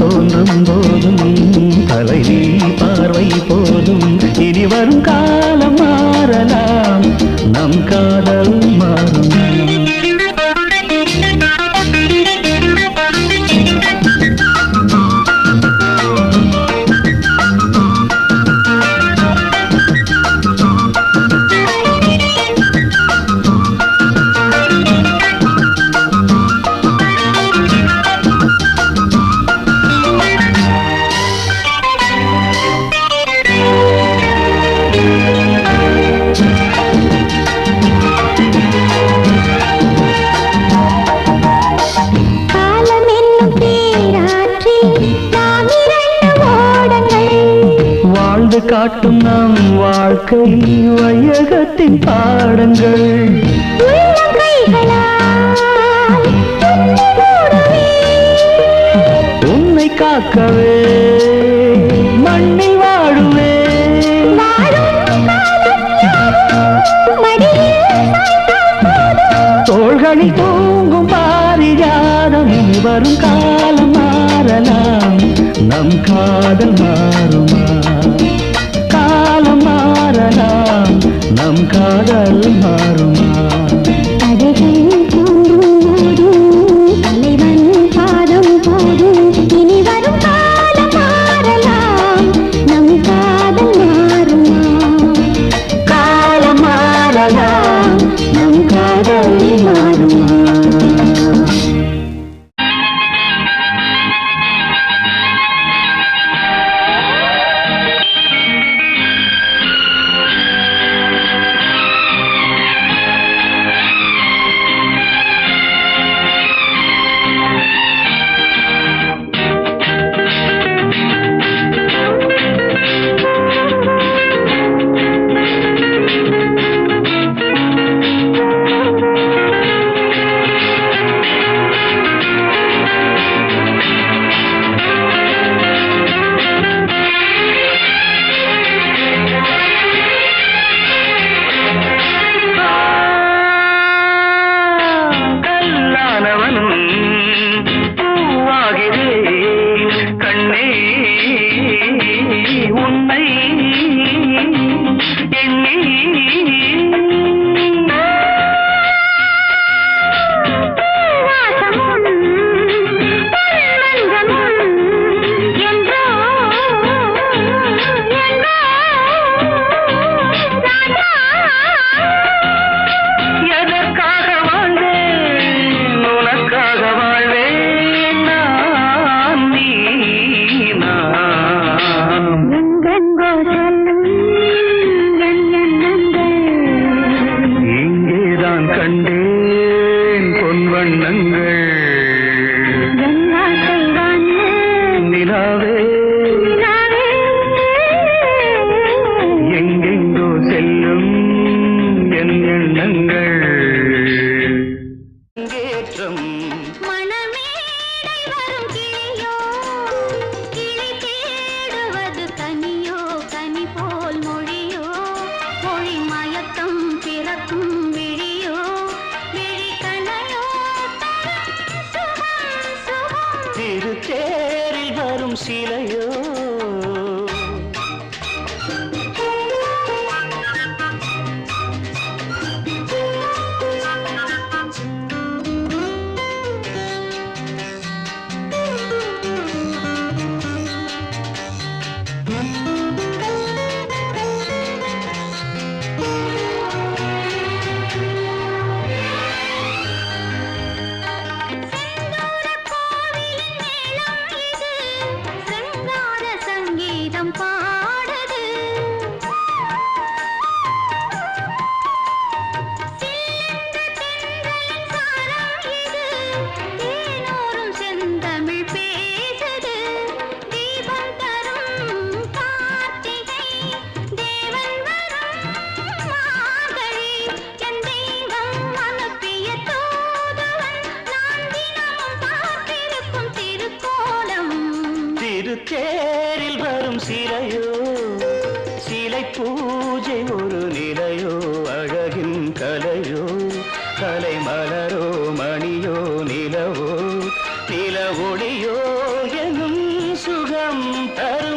தோன்றும் போதும் தலைவி பார்வை போதும் இனி வரும் காலம் மாறலாம் நம் காதல் மாறும் காட்டும் நம் வாழ்க்கை வையகத்தின் பாடங்கள் உன்னை காக்கவே மண்ணில் வாழுவே தோள்களில் தூங்கும் பாரிஜாதம் இனி வரும் காலம் மாறலாம் நம் காதல் மாறுமா நம் காதல் மாறுமா தலைவன் பாதம் போதும் இனி வரும் காலம் மாறலாம் நம் காதல் மாறுமா காலம் மாறலாம் நம் காதல் மாறுமா தேரில் வரும் சிலையோ தேரில் வரும் சிலையோ சிலை பூஜை ஒரு நிலையோ அழகின் கலையோ கலை மலரோ மணியோ நிலவோ நில ஒளியோ எனும் தரும்